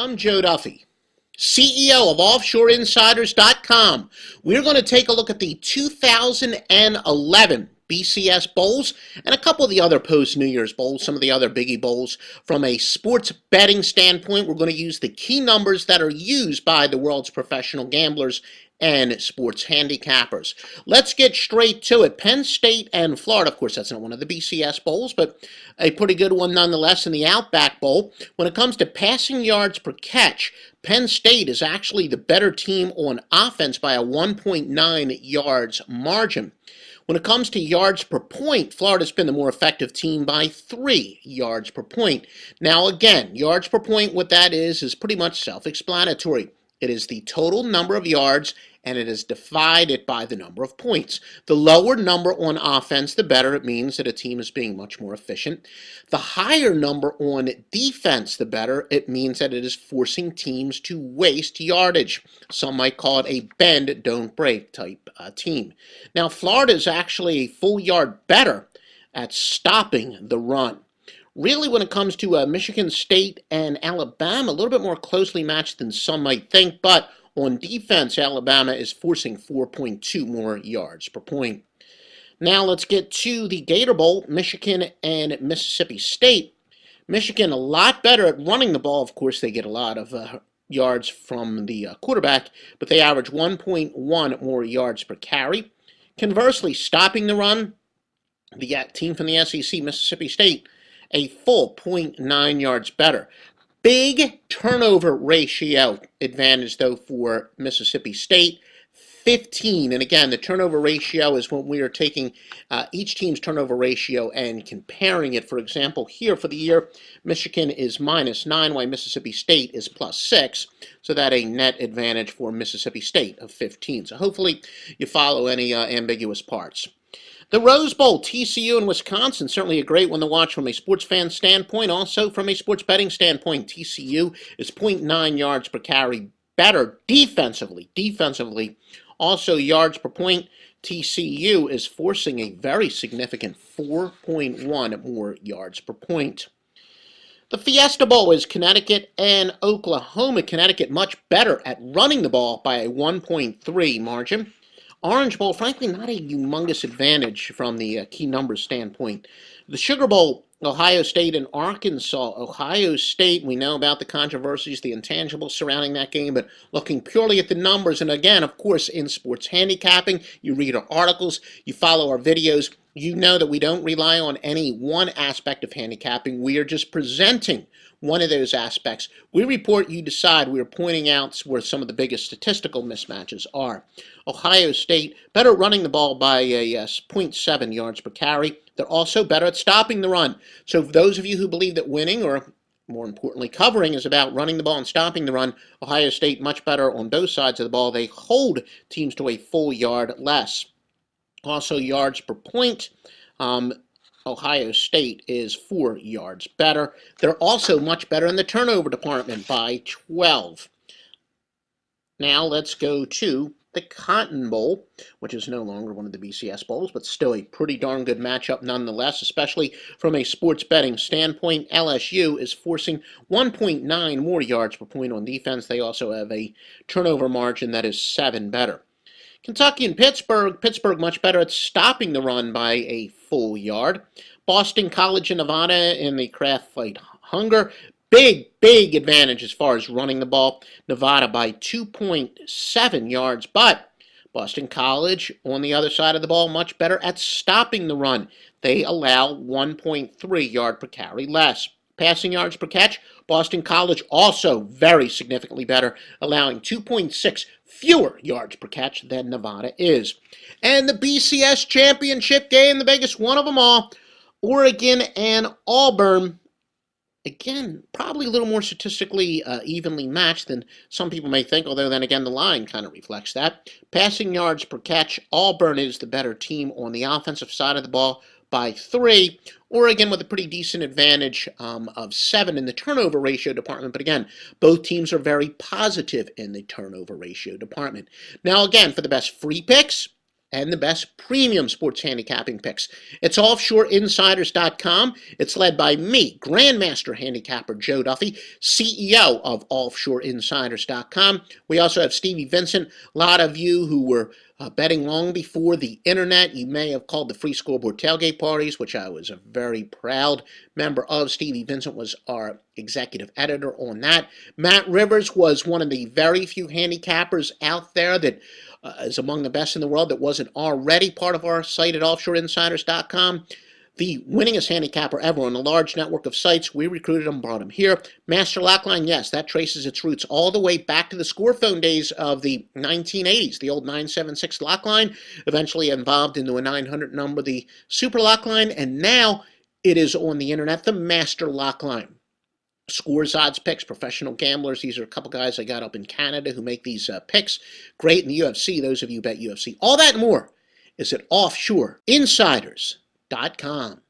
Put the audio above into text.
I'm Joe Duffy, CEO of OffshoreInsiders.com. We're going to take a look at the 2011 BCS Bowls and a couple of the other post-New Year's Bowls, some of the other biggie bowls. From a sports betting standpoint, we're going to use the key numbers that are used by the world's professional gamblers and sports handicappers. Let's get straight to it. Penn State and Florida, of course, that's not one of the BCS Bowls, but a pretty good one nonetheless in the Outback Bowl. When it comes to passing yards per catch, Penn State is actually the better team on offense by a 1.9 yards margin. When it comes to yards per point, Florida's been the more effective team by 3 yards per point. Now again, yards per point, what that is pretty much self-explanatory. It is the total number of yards, and it is divided by the number of points. The lower number on offense, the better. It means that a team is being much more efficient. The higher number on defense, the better. It means that it is forcing teams to waste yardage. Some might call it a bend, don't break type team. Now, Florida is actually a full yard better at stopping the run. Really, when it comes to Michigan State and Alabama, a little bit more closely matched than some might think, but on defense, Alabama is forcing 4.2 more yards per point. Now let's get to the Gator Bowl, Michigan and Mississippi State. Michigan a lot better at running the ball. Of course, they get a lot of yards from the quarterback, but they average 1.1 more yards per carry. Conversely, stopping the run, the team from the SEC, Mississippi State, a full 0.9 yards better. Big turnover ratio advantage, though, for Mississippi State, 15. And again, the turnover ratio is when we are taking each team's turnover ratio and comparing it. For example, here for the year, Michigan is -9, while Mississippi State is +6. So that a net advantage for Mississippi State of 15. So hopefully you follow any ambiguous parts. The Rose Bowl, TCU and Wisconsin, certainly a great one to watch from a sports fan standpoint. Also from a sports betting standpoint, TCU is 0.9 yards per carry better defensively. Also yards per point, TCU is forcing a very significant 4.1 more yards per point. The Fiesta Bowl is Connecticut and Oklahoma. Connecticut much better at running the ball by a 1.3 margin. Orange Bowl, frankly, not a humongous advantage from the key numbers standpoint. The Sugar Bowl, Ohio State and Arkansas. Ohio State, we know about the controversies, the intangibles surrounding that game, but looking purely at the numbers, and again, of course, in sports handicapping, you read our articles, you follow our videos, you know that we don't rely on any one aspect of handicapping. We are just presenting one of those aspects. We report, you decide. We are pointing out where some of the biggest statistical mismatches are. Ohio State, better running the ball by a 0.7 yards per carry. They're also better at stopping the run. So those of you who believe that winning, or more importantly covering, is about running the ball and stopping the run, Ohio State much better on both sides of the ball. They hold teams to a full yard less. Also yards per point, Ohio State is 4 yards better. They're also much better in the turnover department by 12. Now let's go to the Cotton Bowl, which is no longer one of the BCS Bowls, but still a pretty darn good matchup nonetheless, especially from a sports betting standpoint. LSU is forcing 1.9 more yards per point on defense. They also have a turnover margin that is 7 better. Kentucky and Pittsburgh. Pittsburgh much better at stopping the run by a full yard. Boston College and Nevada in the Kraft Fight Hunger. Big advantage as far as running the ball. Nevada by 2.7 yards, but Boston College on the other side of the ball much better at stopping the run. They allow 1.3 yard per carry less. Passing yards per catch, Boston College also very significantly better, allowing 2.6 fewer yards per catch than Nevada is. And the BCS championship game, the biggest one of them all, Oregon and Auburn. Again, probably a little more statistically evenly matched than some people may think, although then again the line kind of reflects that. Passing yards per catch, Auburn is the better team on the offensive side of the ball by 3. Oregon with a pretty decent advantage of 7 in the turnover ratio department. But again, both teams are very positive in the turnover ratio department. Now again, for the best free picks, and the best premium sports handicapping picks. It's offshoreinsiders.com. It's led by me, Grandmaster Handicapper Joe Duffy, CEO of offshoreinsiders.com. We also have Stevie Vincent. A lot of you who were betting long before the internet, you may have called the free scoreboard tailgate parties, which I was a very proud member of. Stevie Vincent was our executive editor on that. Matt Rivers was one of the very few handicappers out there that is among the best in the world that wasn't already part of our site at offshoreinsiders.com. The winningest handicapper ever on a large network of sites. We recruited him, brought him here. Master Lockline, yes, that traces its roots all the way back to the score phone days of the 1980s. The old 976 Lockline eventually evolved into a 900 number, the Super Lockline, and now it is on the internet, the Master Lockline. Scores, odds, picks, professional gamblers. These are a couple guys I got up in Canada who make these picks. Great in the UFC, those of you who bet UFC. All that and more is at offshoreinsiders.com.